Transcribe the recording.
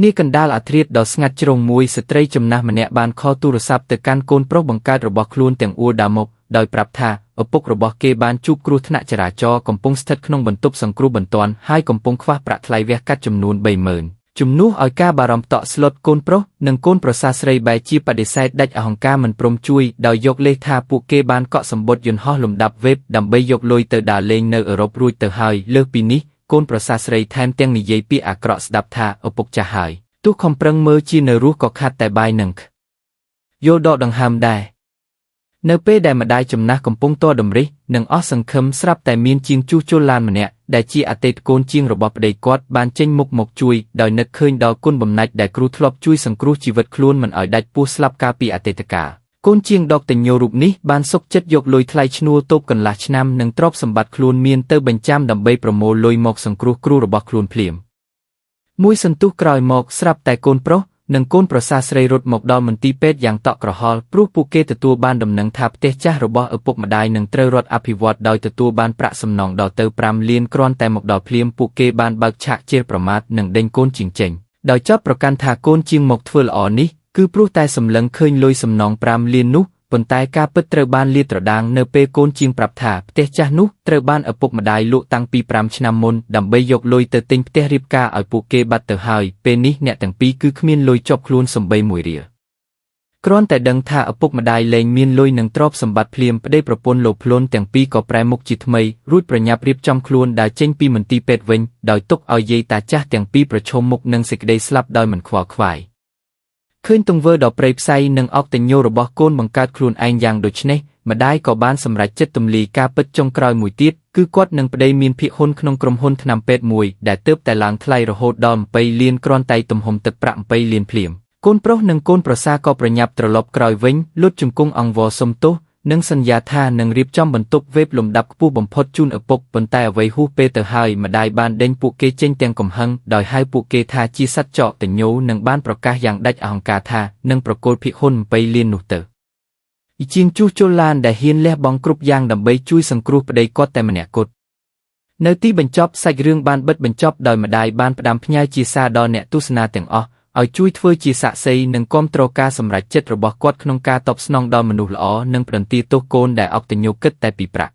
នេះកណ្ដាលអាធ្រាត្រដ៏ស្ងាត់ជ្រងមួយស្ត្រីចំណាស់ម្នាក់បានខលទូរស័ព្ទទៅកាន់កូនប្រុសបង្កើតរបស់ខ្លួនទាំងអួរដើមមុខដោយប្រាប់ថាឪពុករបស់គេបានជួបគ្រោះថ្នាក់ចរាចរណ៍កំពុងស្ថិតក្នុងបន្ទប់សង្គ្រោះបន្ទាន់ហើយកំពុងខ្វះប្រាក់ថ្លៃវះកាត់ចំនួន 30,000 ជំនួសឲ្យការបារម្ភតក់ស្លុតកូនប្រុសនិងកូនប្រសាស្រីបែរជាបដិសេធដាច់អហង្ការមិនព្រមជួយដោយយកលេសថាពួកគេបានកក់សម្បត្តិយន្តហោះលំដាប់វេបដើម្បីយកលុយទៅដើរលេងនៅអឺរ៉ុបរួចទៅហើយលើសពីនេះកូនប្រសាស្រីថែមទាំងនិយាយពាក្យអាក្រក់ស្ដាប់ថាឪពុកចាស់ហើយទោះខំប្រឹងមើលជានៅរស់ក៏ខាត់តែបាយនឹងយល់ដកដង្ហើមដែរនៅពេលដែលម្ដាយចំណាស់កំពុងតតម្រិះនិងអស់សង្ឃឹមស្រាប់តែមានជាងជួសជុលឡានម្នាក់ដែលជាអតីតកូនជាងរបស់ប្តីគាត់បានចេញមុខមកជួយដោយនឹកឃើញដល់គុណបំណាច់ដែលគ្រូធ្លាប់ជួយសង្គ្រោះជីវិតខ្លួនមិនឲ្យដាច់ពោះស្លាប់កាលពីអតីតកាលកូនជាងដកតញ្ញោរូបនេះបានសុខចិត្តយកលុយថ្លៃឈ្នួលតូបកន្លះឆ្នាំនិងទ្រព្យសម្បត្តិខ្លួនមានទៅបញ្ចាំដើម្បីប្រមូលលុយមកសង្គ្រោះគ្រូរបស់ខ្លួនភ្លាមមួយសន្ទុះក្រោយមកស្រាប់តែកូនប្រុសនិងកូនប្រសាស្រីរត់មកដល់មន្ទីរពេទ្យយ៉ាងតក់ក្រហល់ព្រោះពួកគេទទួលបានដំណឹងថាផ្ទះចាស់របស់ឪពុកម្ដាយនឹងត្រូវរត់អភិវឌ្ឍដោយទទួលបានប្រាក់សំណងដល់ទៅ5 លានគ្រាន់តែមកដល់ភ្លាមពួកគេបានបើកឆាកជេរប្រមាថនិងដេញកូនជាងចេញដោយចោទប្រកាន់ថាកូនជាងមកធ្វើល្អនេះគឺព្រោះតែសម្លឹងឃើញលុយសំណង5 លាននោះប៉ុន្តែការពិតត្រូវបានលាតត្រដាងនៅពេលកូនជាងប្រាប់ថាផ្ទះចាស់នោះត្រូវបានឪពុកម្ដាយលក់តាំងពី5 ឆ្នាំមុនដើម្បីយកលុយទៅទិញផ្ទះរៀបការឲ្យពួកគេបាត់ទៅហើយពេលនេះអ្នកទាំងពីរគឺគ្មានលុយជាប់ខ្លួនសម្បីមួយរៀលគ្រាន់តែដឹងថាឪពុកម្ដាយលែងមានលុយនឹងទ្រព្យសម្បត្តិភ្លាមប្តីប្រពន្ធលោភលន់ទាំងពីរក៏ប្រែមុខជាថ្មីរួចប្រញាប់រៀបចំខ្លួនដើរចេញពីមន្ទីរពេទ្យវិញដោយទុកឲ្យយាយតាចាស់ទាំងពីរប្រឈមមុខនឹងសេចក្តីស្លាប់ដោយមិនខ្វល់ខ្វាយឃើញទង្វើដ៏ព្រៃផ្សៃនិងអកតញ្ញូរបស់កូនបង្កើតខ្លួនឯងយ៉ាងដូចនេះម្ដាយក៏បានសម្រេចចិត្តទម្លាយការពិតចុងក្រោយមួយទៀតគឺគាត់នឹងប្តីមានភាគហ៊ុនក្នុងក្រុមហ៊ុនថ្នាំពេទ្យមួយដែលទើបតែឡើងថ្លៃរហូតដល់20 លានគ្រាន់តែទំហំទឹកប្រាក់20 លានភ្លាមកូនប្រុសនិងកូនប្រសាក៏ប្រញាប់ត្រឡប់ក្រោយវិញលុតជង្គង់អង្វរសុំទោសនិងសន្យាថានឹងរៀបចំបន្ទប់វេបលំដាប់ខ្ពស់បំផុតជូនឪពុកប៉ុន្តែអ្វីហួសពេលទៅហើយម្ដាយបានដេញពួកគេចេញទាំងកំហឹងដោយហៅពួកគេថាជាសត្វចោកតញ្ញោនិងបានប្រកាសយ៉ាងដាច់អហង្ការថានឹងប្រគល់ភាគហ៊ុន20 លាននោះទៅជាងជួសជុលឡានដែលហ៊ានលះបង់គ្រប់យ៉ាងដើម្បីជួយសង្គ្រោះប្តីគាត់តែម្នាក់គត់នៅទីបញ្ចប់សាច់រឿងបានបិទបញ្ចប់ដោយម្ដាយបានផ្ដាំផ្ញើជាសារដល់អ្នកទស្សនាទាំងអស់ឲ្យជួយធ្វើជាសាក្សីនិងគាំទ្រការសម្រេចចិត្តរបស់គាត់ក្នុងការតបស្នងដល់មនុស្សល្អនិងប្រន្ទាទោសកូនដែលអកតញ្ញូគិតតែពីប្រាក់